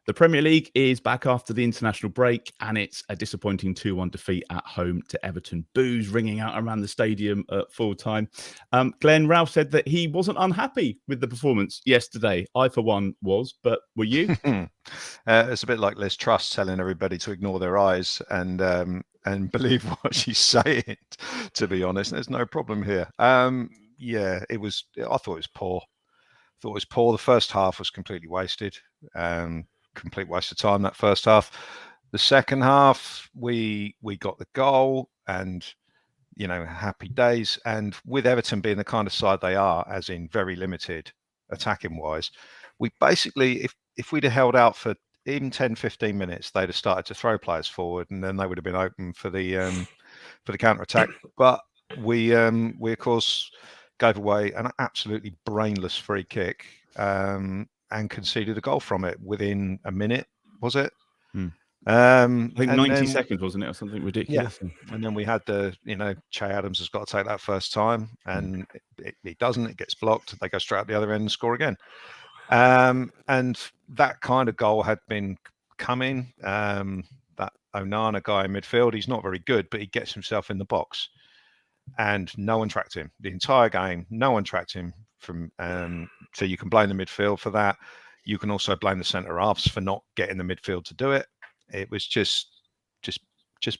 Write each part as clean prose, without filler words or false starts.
The Premier League is back after the international break, and it's a disappointing 2-1 defeat at home to Everton. Boos ringing out around the stadium at full time. Glen, Ralph said that he wasn't unhappy with the performance yesterday. I, for one, was, but were you? It's a bit like Liz Truss telling everybody to ignore their eyes and believe what she's saying, to be honest. There's no problem here. Yeah, it was. I thought it was poor. The first half was completely wasted. Complete waste of time, that first half. The second half, we got the goal and, happy days. And with Everton being the kind of side they are, as in very limited attacking wise, we basically, if we'd have held out for even 10, 15 minutes, they'd have started to throw players forward and then they would have been open for the counter-attack. But we of course gave away an absolutely brainless free kick and conceded a goal from it within a minute, was it? I think 90 seconds, wasn't it, or something ridiculous? Yeah. And then we had Che Adams has got to take that first time, and he doesn't. It gets blocked. They go straight out the other end and score again. And that kind of goal had been coming. That Onana guy in midfield, he's not very good, but he gets himself in the box. And no one tracked him the entire game. No one tracked him from. So you can blame the midfield for that. You can also blame the centre halves for not getting the midfield to do it. It was just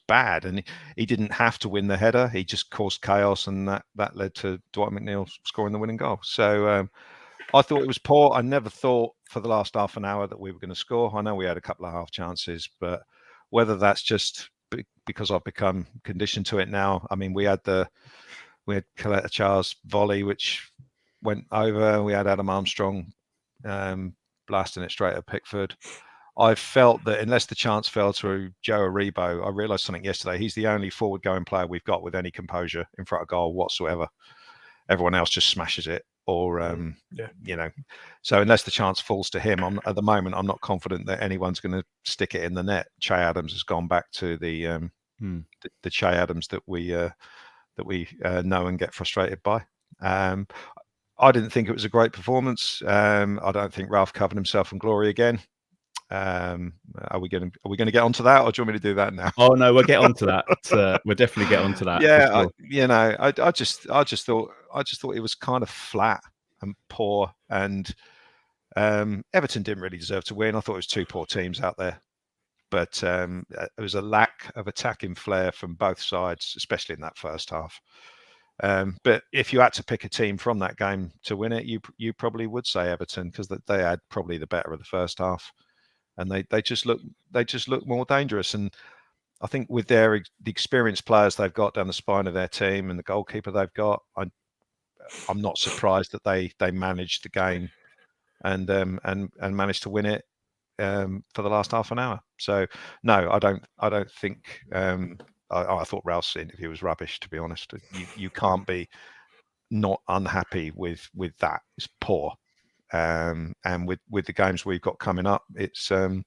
bad, and he didn't have to win the header. He just caused chaos, and that led to Dwight McNeil scoring the winning goal. So I thought it was poor. I never thought for the last half an hour that we were going to score. I know we had a couple of half chances, but whether that's just because I've become conditioned to it now. I mean, we had Bella-Kotchap's volley, which went over. We had Adam Armstrong blasting it straight at Pickford. I felt that unless the chance fell to Joe Aribo, I realised something yesterday. He's the only forward-going player we've got with any composure in front of goal whatsoever. Everyone else just smashes it, or So unless the chance falls to him, at the moment I'm not confident that anyone's going to stick it in the net. Che Adams has gone back to the Che Adams that we know and get frustrated by. I didn't think it was a great performance. I don't think Ralph covered himself in glory again. Are we going to get onto that, or do you want me to do that now? Oh no, we'll get onto that. We'll definitely get onto that. Yeah, sure. I just thought it was kind of flat and poor, and Everton didn't really deserve to win. I thought it was two poor teams out there, but there was a lack of attacking flair from both sides, especially in that first half. But if you had to pick a team from that game to win it, you probably would say Everton, because they had probably the better of the first half. And they just look more dangerous. And I think with the experienced players they've got down the spine of their team and the goalkeeper they've got, I'm not surprised that they managed the game and managed to win it for the last half an hour. So no, I don't think. I thought Ralph's interview was rubbish, to be honest. You can't be not unhappy with that. It's poor. And with the games we've got coming up, it's we'll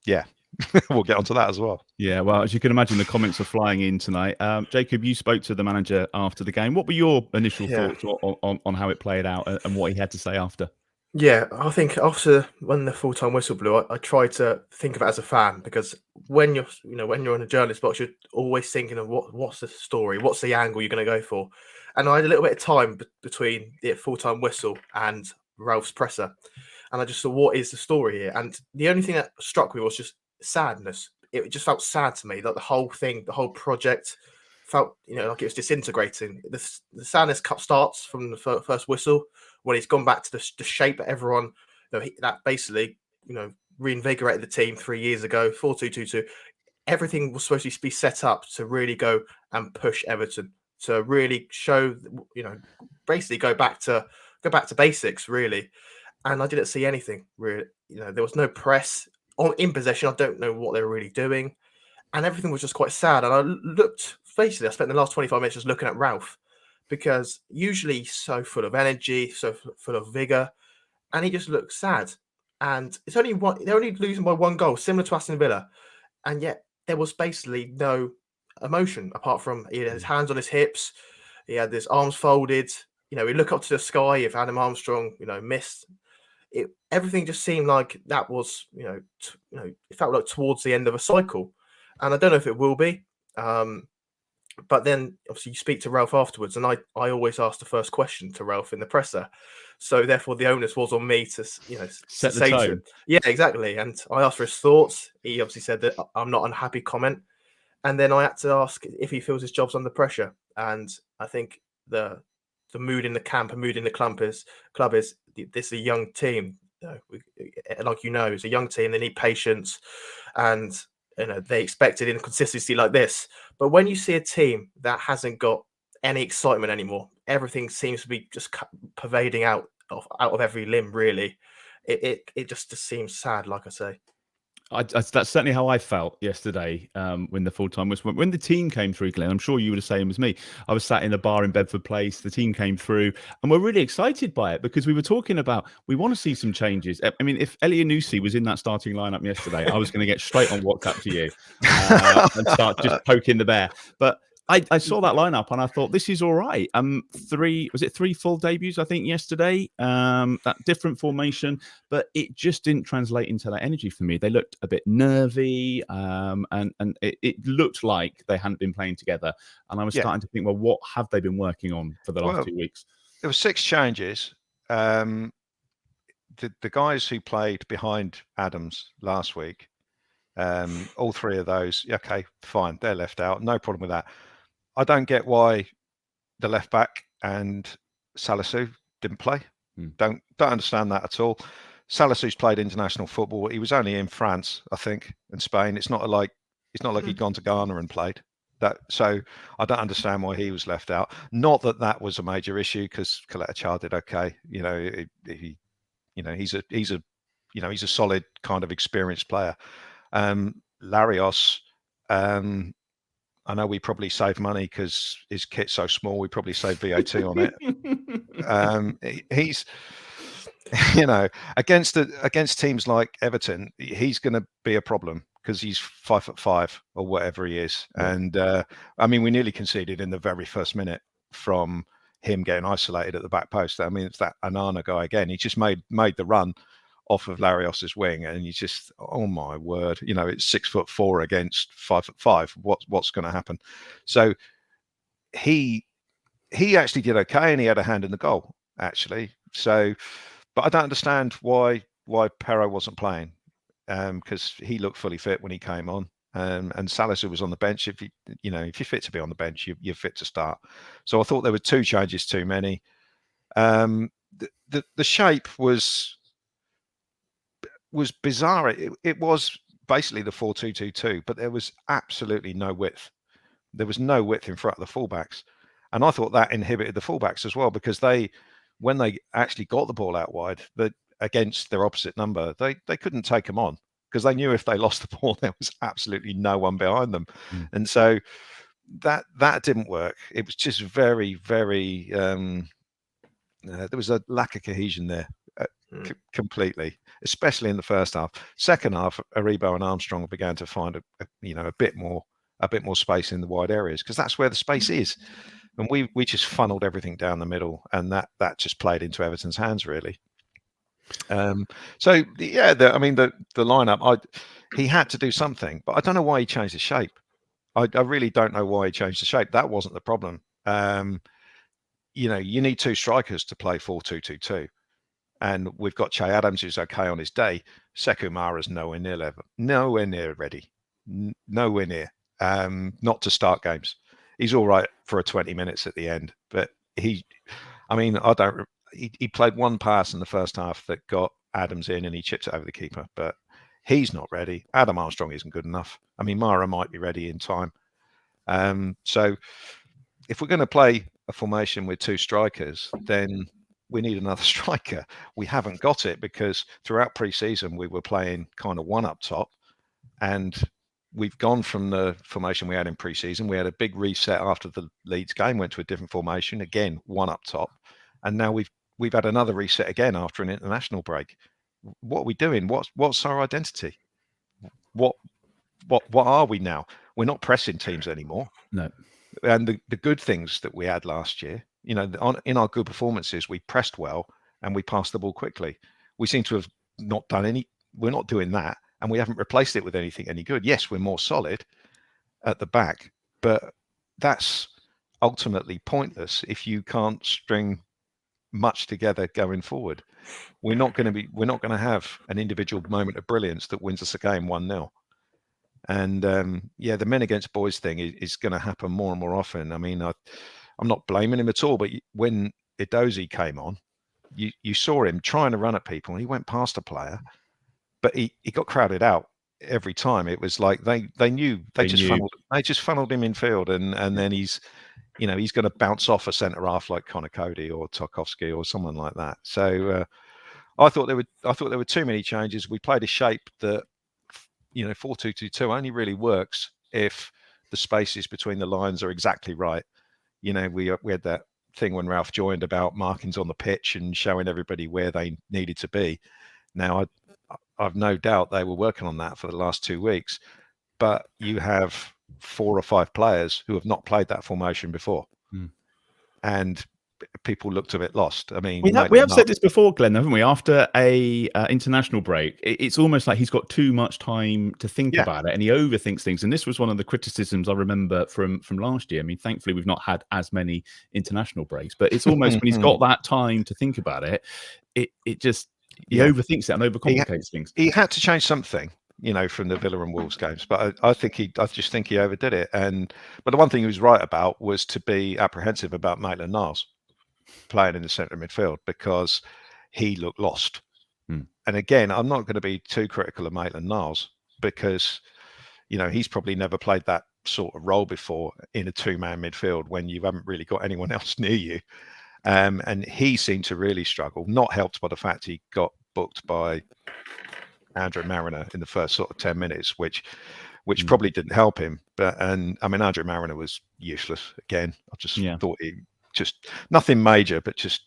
get onto that as well. Yeah, well, as you can imagine, the comments are flying in tonight. Jacob, you spoke to the manager after the game. What were your initial thoughts on how it played out and what he had to say after? Yeah, I think after when the full-time whistle blew, I tried to think of it as a fan, because when you're in a journalist box, you're always thinking of what's the story, what's the angle you're going to go for. And I had a little bit of time between the full-time whistle and Ralph's presser, and I just thought, what is the story here? And the only thing that struck me was just sadness. It just felt sad to me that the whole thing, the whole project, felt like it was disintegrating. The sadness starts from the first whistle, when he's gone back to the shape that everyone that basically reinvigorated the team 3 years ago, 4-2-2-2. Everything was supposed to be set up to really go and push Everton, to really show, basically go back to basics, really. And I didn't see anything really. There was no press in possession. I don't know what they were really doing, and everything was just quite sad. And I spent the last 25 minutes just looking at Ralph, because usually he's so full of energy, so full of vigor, and he just looks sad. And it's only they're only losing by one goal, similar to Aston Villa, and yet there was basically no emotion apart from he had his hands on his hips, he had his arms folded. He look up to the sky if Adam Armstrong, missed. everything just seemed like that was, it felt like towards the end of a cycle, and I don't know if it will be. But then obviously you speak to Ralph afterwards, and I always ask the first question to Ralph in the presser, so therefore the onus was on me to Set the say tone. to him, yeah, exactly. And I asked for his thoughts. He obviously said that I'm not unhappy comment, and then I had to ask if he feels his job's under pressure. And I think the mood in the camp and mood in the club is this is a young team. Like it's a young team. They need patience, and they expected inconsistency like this. But when you see a team that hasn't got any excitement anymore, everything seems to be just pervading out of every limb. Really, it just seems sad. Like I say. That's certainly how I felt yesterday when the full time was when the team came through, Glenn. I'm sure you were the same as me. I was sat in a bar in Bedford Place. The team came through, and we're really excited by it because we were talking about we want to see some changes. I mean, if Elianusi was in that starting lineup yesterday, I was going to get straight on WhatsApp to you and start just poking the bear. But I saw that lineup and I thought this is all right. Three full debuts I think yesterday. That different formation, but it just didn't translate into that energy for me. They looked a bit nervy, and it looked like they hadn't been playing together. And I was starting to think, well, what have they been working on for the last 2 weeks? There were 6 changes. The guys who played behind Adams last week, all 3 of those, okay, fine, they're left out, no problem with that. I don't get why the left back and Salisu didn't play. Don't understand that at all. Salisu's played international football. He was only in France, I think, and Spain. It's not like he'd gone to Ghana and played. So I don't understand why he was left out. Not that was a major issue because Bella-Kotchap did okay. He's a solid kind of experienced player. Larios, I know we probably save money because his kit's so small. We probably save VAT on it. He's, against teams like Everton, he's going to be a problem because he's 5'5" or whatever he is. Yeah. And we nearly conceded in the very first minute from him getting isolated at the back post. I mean, it's that Anana guy again. He just made the run off of Larios's wing, and you just, oh my word, it's 6'4" against 5'5". What's going to happen? So he actually did okay, and he had a hand in the goal actually. So, but I don't understand why Perro wasn't playing, because he looked fully fit when he came on, and Salisu was on the bench. If you're fit to be on the bench, you're fit to start. So I thought there were 2 changes too many. The shape was bizarre. It was basically the 4-2-2-2, but there was absolutely no width. There was no width in front of the fullbacks, and I thought that inhibited the fullbacks as well, because when they actually got the ball out wide, against their opposite number, they couldn't take them on because they knew if they lost the ball, there was absolutely no one behind them, and so that didn't work. It was just very, very. There was a lack of cohesion there. Completely, especially in the first half. Second half, Aribo and Armstrong began to find a bit more space in the wide areas, because that's where the space is, and we just funneled everything down the middle, and that just played into Everton's hands really. So yeah, the lineup, he had to do something, but I don't know why he changed the shape. I really don't know why he changed the shape. That wasn't the problem. You need 2 strikers to play 4-2-2-2. And we've got Che Adams, who's okay on his day. Sekou Mara's nowhere near ready. Nowhere near. Not to start games. He's all right for 20 minutes at the end, but he played 1 pass in the first half that got Adams in, and he chipped it over the keeper, but he's not ready. Adam Armstrong isn't good enough. Mara might be ready in time. So if we're going to play a formation with 2 strikers, then we need another striker. We haven't got it, because throughout pre-season we were playing kind of 1 up top, and we've gone from the formation we had in pre-season. We had a big reset after the Leeds game, went to a different formation, again 1 up top, and now we've had another reset again after an international break. What are we doing? What's our identity? What are we now? We're not pressing teams anymore. No. And the good things that we had last year, in our good performances, we pressed well and we passed the ball quickly. we seem to have not done any. We're not doing that, and we haven't replaced it with anything any good. Yes, we're more solid at the back, but that's ultimately pointless if you can't string much together going forward. We're not going to have an individual moment of brilliance that wins us a game 1-0. And the men against boys thing is going to happen more and more often. I mean, I'm not blaming him at all, but when Edozie came on, you saw him trying to run at people, and he went past a player, but he got crowded out every time. It was like they knew they just funneled him in field, and then he's going to bounce off a centre half like Connor Cody or Tarkowski or someone like that. So I thought there were too many changes. We played a shape that 4-2-2-2 only really works if the spaces between the lines are exactly right. We had that thing when Ralph joined about markings on the pitch and showing everybody where they needed to be. Now I've no doubt they were working on that for the last 2 weeks, but you have 4 or 5 players who have not played that formation before, and people looked a bit lost. I mean, we have said this before, Glenn, haven't we? After a international break, it's almost like he's got too much time to think about it, and he overthinks things. And this was one of the criticisms I remember from last year. I mean, thankfully we've not had as many international breaks, but it's almost when he's got that time to think about it, it just he overthinks it and overcomplicates things. He had to change something, from the Villa and Wolves games, but I just think he overdid it. But the one thing he was right about was to be apprehensive about Maitland-Niles playing in the centre of midfield, because he looked lost. And again, I'm not going to be too critical of Maitland-Niles, because he's probably never played that sort of role before in a 2-man midfield when you haven't really got anyone else near you. And he seemed to really struggle, not helped by the fact he got booked by Andrew Mariner in the first sort of 10 minutes, which probably didn't help him. Andrew Mariner was useless again. I just thought he just nothing major, but just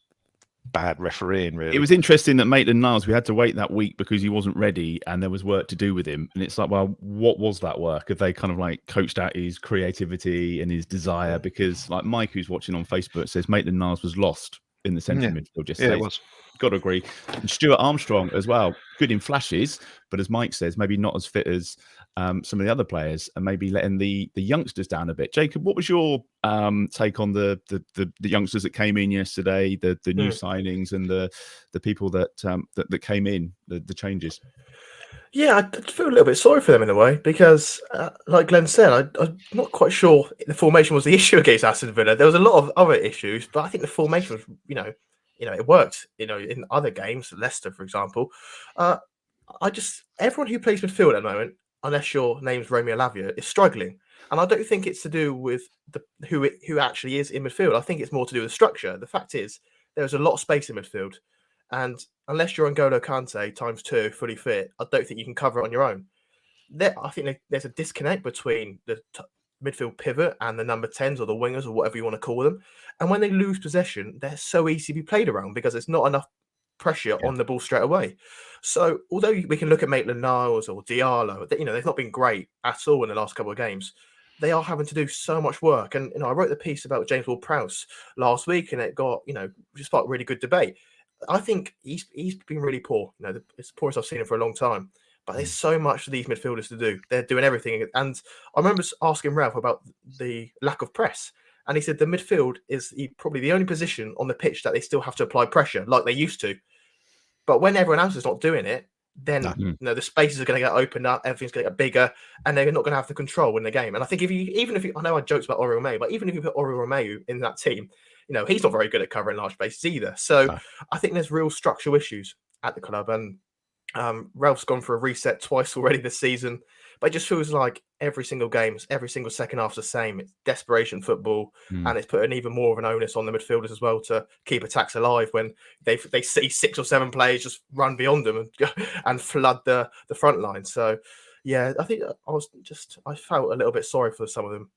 bad refereeing, really. It was interesting that Maitland-Niles, we had to wait that week because he wasn't ready and there was work to do with him. And it's like, well, what was that work? Have they kind of like coached out his creativity and his desire? Because like Mike, who's watching on Facebook, says Maitland-Niles was lost in the centre midfield yesterday. Yeah, it was. Got to agree. And Stuart Armstrong as well, good in flashes, but as Mike says, maybe not as fit as some of the other players, and maybe letting the youngsters down a bit. Jacob, what was your take on the youngsters that came in yesterday, the new signings and the people that came in, the changes? Yeah, I feel a little bit sorry for them in a way, because, like Glenn said, I'm not quite sure the formation was the issue against Aston Villa. There was a lot of other issues, but I think the formation was, it worked. In other games, Leicester, for example. Everyone who plays midfield at the moment, unless your name's Romeo Lavia, is struggling, and I don't think it's to do with who actually is in midfield. I think it's more to do with structure. The fact is, there's a lot of space in midfield. And unless you're N'Golo Kante ×2 fully fit, I don't think you can cover it on your own. I think there's a disconnect between the midfield pivot and the number 10s or the wingers or whatever you want to call them. And when they lose possession, they're so easy to be played around because there's not enough pressure on the ball straight away. So although we can look at Maitland-Niles or Diallo, they've not been great at all in the last couple of games. They are having to do so much work. And I wrote the piece about James Ward-Prowse last week, and it got just sparked really good debate. I think he's been really poor. It's the poorest I've seen him for a long time. But there's so much for these midfielders to do. They're doing everything. And I remember asking Ralph about the lack of press. And he said the midfield is probably the only position on the pitch that they still have to apply pressure like they used to. But when everyone else is not doing it, then the spaces are going to get opened up, everything's going to get bigger, and they're not going to have the control in the game. And I think even if I know I joked about Oriol Romeu, but even if you put Oriol Romeu in that team, he's not very good at covering large spaces either. So I think there's real structural issues at the club, and Ralph's gone for a reset twice already this season. But it just feels like every single game, every single second half's the same. It's desperation football, and it's putting even more of an onus on the midfielders as well to keep attacks alive when they see 6 or 7 players just run beyond them and flood the front line. So, yeah, I think I felt a little bit sorry for some of them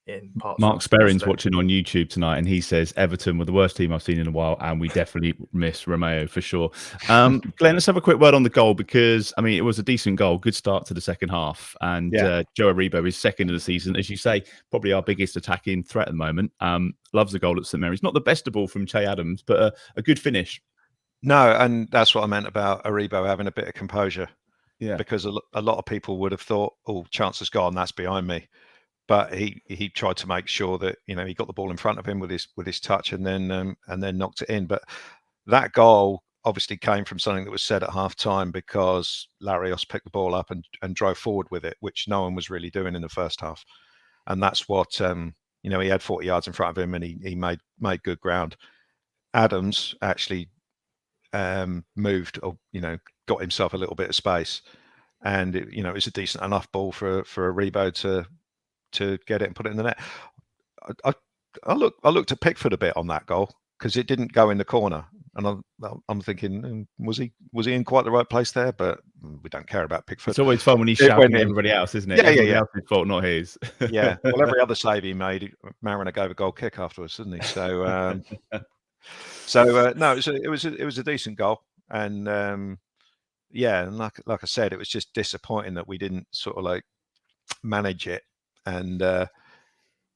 in parts. Mark Sperring's watching on YouTube tonight, and he says Everton were the worst team I've seen in a while, and we definitely miss Romeo for sure. Glenn, let's have a quick word on the goal, because it was a decent goal, good start to the second half, and Joe Aribo is second of the season, as you say, probably our biggest attacking threat at the moment. Loves the goal at St Mary's. Not the best of all from Che Adams, but a good finish. No, and that's what I meant about Aribo having a bit of composure. Yeah. Because a lot of people would have thought, oh, chance has gone, that's behind me. But he tried to make sure that, you know, he got the ball in front of him with his touch and then knocked it in. But that goal obviously came from something that was said at half time, because Larios picked the ball up and drove forward with it, which no one was really doing in the first half. And that's what, you know, he had 40 yards in front of him and he made good ground. Adams actually moved, or, you know, got himself a little bit of space, and it, you know, it's a decent enough ball for Aribo to get it and put it in the net. I looked at Pickford a bit on that goal, because it didn't go in the corner, and I'm thinking, was he in quite the right place there? But we don't care about Pickford. It's always fun when he's shouting at everybody else, isn't it? Yeah, Everybody else's fault, not his. Yeah. Well, every other save he made, Mariner gave a goal kick afterwards, didn't he? So no, it was a decent goal, and yeah, and like I said, it was just disappointing that we didn't sort of like manage it. And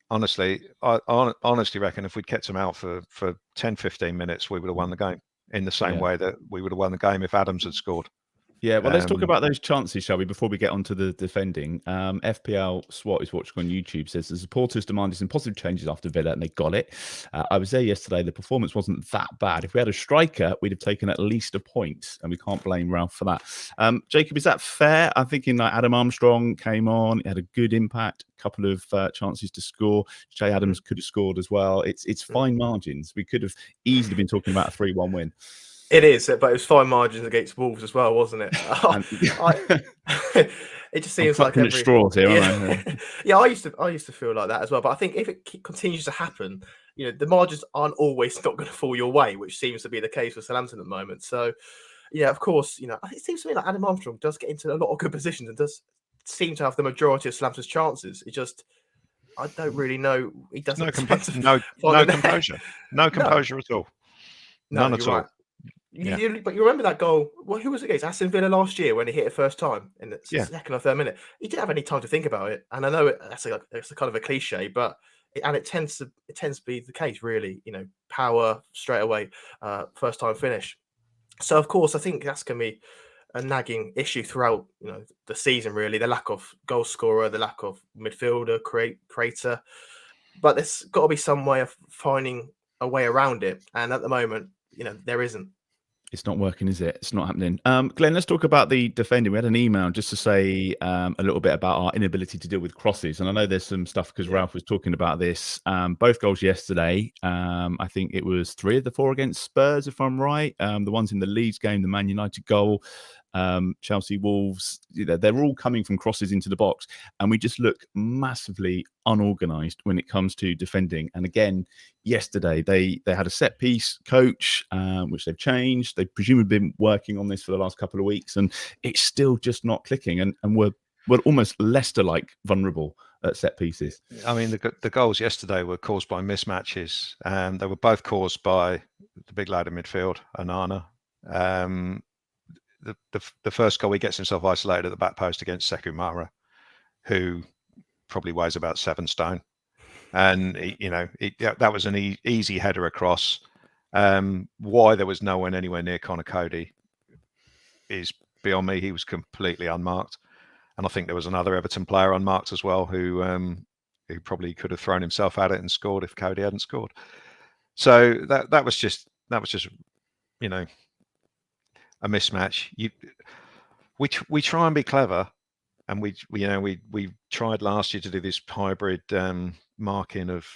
honestly, I honestly reckon if we'd kept him out for 10, 15 minutes, we would have won the game, in the same way that we would have won the game if Adams had scored. Yeah, well, let's talk about those chances, shall we, before we get onto the defending. FPL SWAT is watching on YouTube, says the supporters demanded some positive changes after Villa, and they got it. I was there yesterday. The performance wasn't that bad. If we had a striker, we'd have taken at least a point, and we can't blame Ralph for that. Jacob, is that fair? I'm thinking like Adam Armstrong came on, it had a good impact, a couple of chances to score. Che Adams could have scored as well. It's fine margins. We could have easily been talking about a 3-1 win. It is, but it was fine margins against Wolves as well, wasn't it? It just seems like every straws here, aren't I? Yeah, I used to feel like that as well. But I think if it continues to happen, you know, the margins aren't always not going to fall your way, which seems to be the case with Southampton at the moment. So, yeah, of course, you know, it seems to me like Adam Armstrong does get into a lot of good positions and does seem to have the majority of Southampton's chances. It just, I don't really know. He doesn't. No composure, no composure at all. None at all. Right. But you remember that goal? Well, who was it against? Aston Villa last year when he hit it first time in the second or third minute. He didn't have any time to think about it, and I know it's a kind of a cliche, but it tends to be the case, really. You know, power straight away, first time finish. So of course, I think that's going to be a nagging issue throughout, you know, the season. Really, the lack of goal scorer, the lack of midfielder creator. But there's got to be some way of finding a way around it, and at the moment, you know, there isn't. It's not working, is it? It's not happening. Glenn, let's talk about the defending. We had an email just to say a little bit about our inability to deal with crosses. And I know there's some stuff because Ralph was talking about this. Both goals yesterday, I think it was 3 of the 4 against Spurs, if I'm right. The ones in the Leeds game, the Man United goal, Chelsea, Wolves, you know, they're all coming from crosses into the box. And we just look massively unorganised when it comes to defending. And again, yesterday, they had a set piece coach, which they've changed. They've presumably been working on this for the last couple of weeks, and it's still just not clicking. And we're almost Leicester-like vulnerable at set pieces. I mean, the goals yesterday were caused by mismatches. They were both caused by the big lad in midfield, Onana. The first goal, he gets himself isolated at the back post against Sekou Mara, who probably weighs about 7 stone. And, that was an easy header across. Why there was no one anywhere near Connor Cody is beyond me. He was completely unmarked. And I think there was another Everton player unmarked as well who probably could have thrown himself at it and scored if Cody hadn't scored. So that was just a mismatch. We try and be clever, and we tried last year to do this hybrid marking of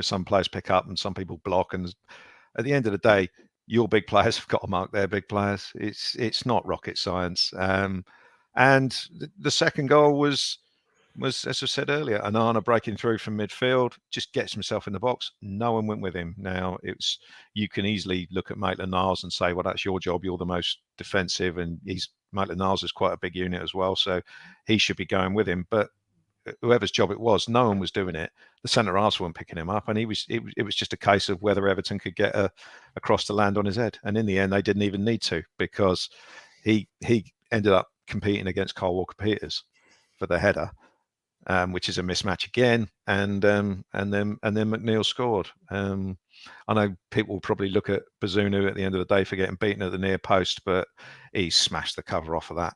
some players pick up and some people block, and at the end of the day, your big players have got to mark their big players. It's not rocket science. And the second goal was, as I said earlier, Onana breaking through from midfield, just gets himself in the box. No one went with him. Now, you can easily look at Maitland-Niles and say, well, that's your job. You're the most defensive, and Maitland-Niles is quite a big unit as well, so he should be going with him. But whoever's job it was, no one was doing it. The centre-halves weren't picking him up, and it was just a case of whether Everton could get across to land on his head. And in the end, they didn't even need to, because he ended up competing against Kyle Walker-Peters for the header. which is a mismatch again, and then McNeil scored. I know people will probably look at Bazunu at the end of the day for getting beaten at the near post, but he smashed the cover off of that.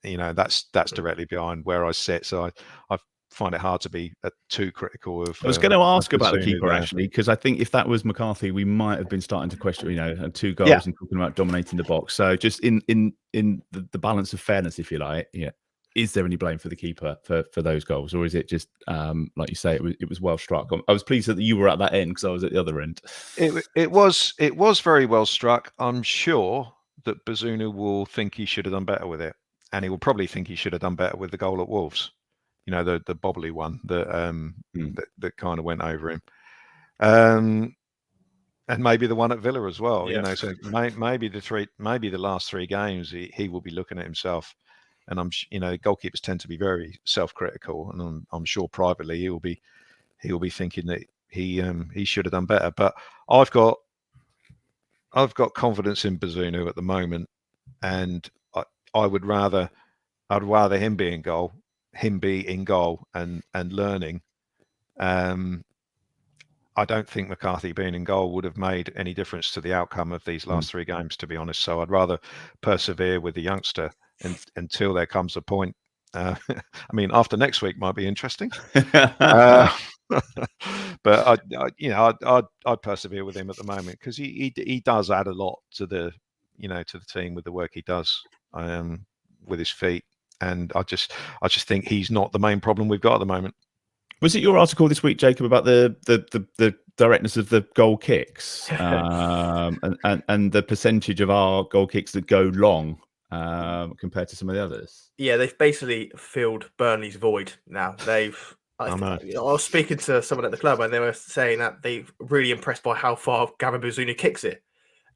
That's directly behind where I sit, so I find it hard to be too critical of. I was going to ask about the Bazunu keeper there. actually, because I think if that was McCarthy, we might have been starting to question, 2 goals and talking about dominating the box. So just in the balance of fairness, if you like, is there any blame for the keeper for those goals, or is it just like you say, it was well struck? I was pleased that you were at that end because I was at the other end. It was very well struck. I'm sure that Bazunu will think he should have done better with it, and he will probably think he should have done better with the goal at Wolves. The bobbly one that kind of went over him, and maybe the one at Villa as well. Yeah. So maybe the last 3 games he will be looking at himself, and goalkeepers tend to be very self-critical, and I'm sure privately he will be thinking that he should have done better. But I've got confidence in Bazunu at the moment, and I'd rather him be in goal and learning. I don't think McCarthy being in goal would have made any difference to the outcome of these last 3 games, to be honest. So I'd rather persevere with the youngster until there comes a point. After next week might be interesting, but I'd persevere with him at the moment because he does add a lot to the team with the work he does with his feet. And I just think he's not the main problem we've got at the moment. Was it your article this week, Jacob, about the directness of the goal kicks and the percentage of our goal kicks that go long compared to some of the others? Yeah, they've basically filled Burnley's void now. I was speaking to someone at the club and they were saying that they're really impressed by how far Gavin Bazunu kicks it.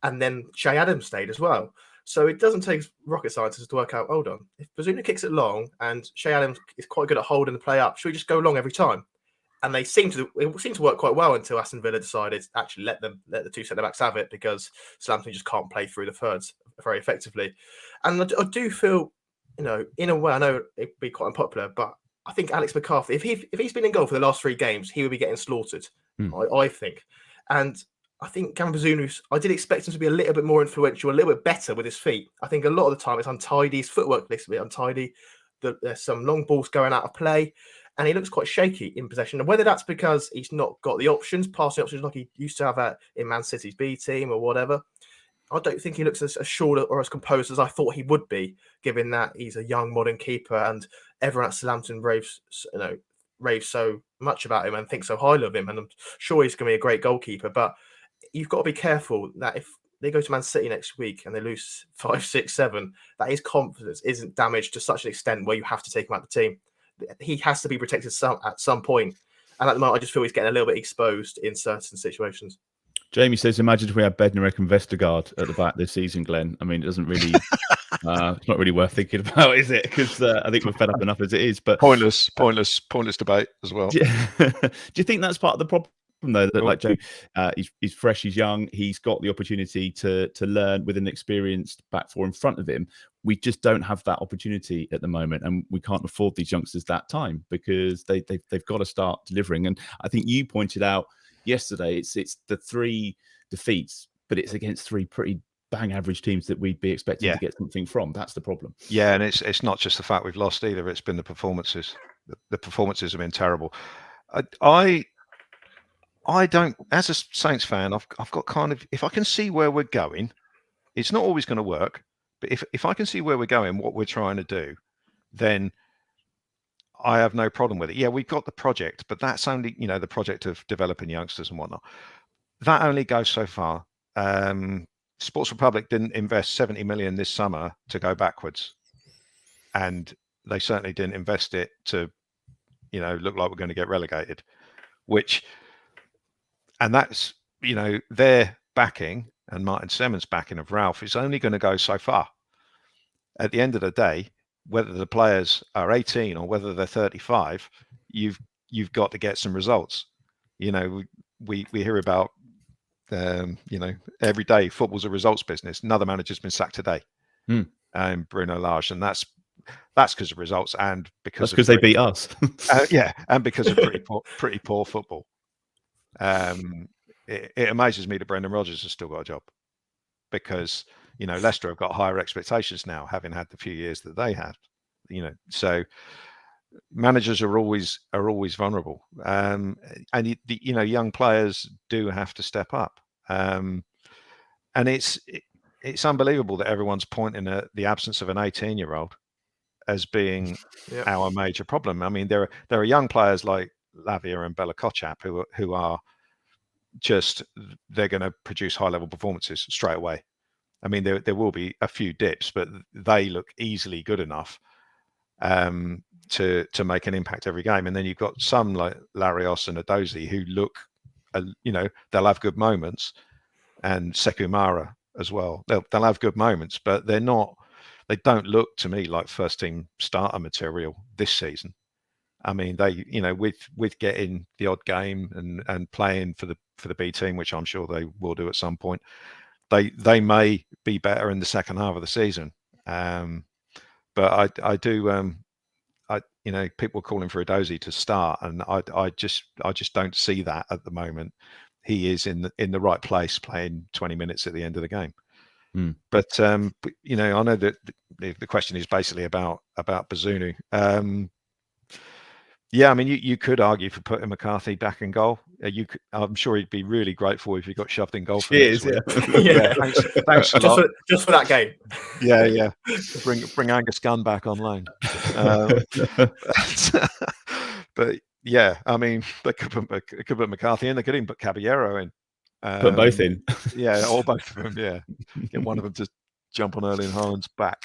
And then Shay Adams stayed as well. So it doesn't take rocket scientists to work out, hold on, if Bazunu kicks it long and Shay Adams is quite good at holding the play up, should we just go long every time? And it seemed to work quite well until Aston Villa decided to actually let the 2 centre-backs have it because Southampton just can't play through the thirds very effectively. And I do feel, in a way, I know it'd be quite unpopular, but I think Alex McCarthy, if he's been in goal for the last 3 games, he would be getting slaughtered, I think. And I think Gavin Bazunu, I did expect him to be a little bit more influential, a little bit better with his feet. I think a lot of the time it's untidy. His footwork looks a bit untidy. There's some long balls going out of play, and he looks quite shaky in possession. And whether that's because he's not got the passing options like he used to have in Man City's B team or whatever, I don't think he looks as sure or as composed as I thought he would be, given that he's a young modern keeper and everyone at Southampton raves so much about him and thinks so highly of him. And I'm sure he's going to be a great goalkeeper, but you've got to be careful that if they go to Man City next week and they lose 5-6-7, that his confidence isn't damaged to such an extent where you have to take him out of the team. He has to be protected at some point. And at the moment, I just feel he's getting a little bit exposed in certain situations. Jamie says, imagine if we had Bednarek and Vestergaard at the back this season, Glenn. I mean, it doesn't really, it's not really worth thinking about, is it? Because I think we're fed up enough as it is. But pointless debate as well. Do you think that's part of the problem, though? That like Joe, he's fresh, he's young, he's got the opportunity to learn with an experienced back four in front of him. We just don't have that opportunity at the moment, and we can't afford these youngsters that time because they've got to start delivering. And I think you pointed out yesterday, it's the 3 defeats, but it's against 3 pretty bang average teams that we'd be expecting to get something from. That's the problem. Yeah, and it's not just the fact we've lost either. It's been the performances. The performances have been terrible. I don't, as a Saints fan, I've got kind of, if I can see where we're going, it's not always going to work, but if I can see where we're going, what we're trying to do, then I have no problem with it. Yeah, we've got the project, but that's only, the project of developing youngsters and whatnot. That only goes so far. Sports Republic didn't invest 70 million this summer to go backwards. And they certainly didn't invest it to, look like we're going to get relegated, and that's, their backing and Martin Semmens' backing of Ralph is only going to go so far. At the end of the day, whether the players are 18 or whether they're 35, you've got to get some results. We hear about, every day football's a results business. Another manager's been sacked today, and Bruno Lage, and That's because of results and because they beat us. And because of pretty poor football. It amazes me that Brendan Rodgers has still got a job, because Leicester have got higher expectations now, having had the few years that they had. So managers are always vulnerable, and young players do have to step up. And it's unbelievable that everyone's pointing at the absence of an 18-year-old as being our major problem. I mean, there are young players like Lavia and Bella-Kotchap who are just, they're going to produce high-level performances straight away. I mean, there will be a few dips, but they look easily good enough to make an impact every game. And then you've got some like Larios and Edozie who look, they'll have good moments, and Sekumara as well. They'll have good moments, but they don't look to me like first team starter material this season. I mean, they, with getting the odd game and playing for the B team, which I'm sure they will do at some point, they may be better in the second half of the season. But I do, people are calling for Edozie to start, and I just don't see that at the moment. He is in the right place, playing 20 minutes at the end of the game. But I know that the question is basically about Bazunu. I mean, you could argue for putting McCarthy back in goal. I'm sure he'd be really grateful if he got shoved in goal for next week. Yeah. Thanks a lot. Just for that game. Yeah. Bring Angus Gunn back on loan. But yeah, I mean, they could put McCarthy in. They could even put Caballero in. Put both in. Yeah, or both of them. Yeah, get one of them to jump on Erling Haaland's back.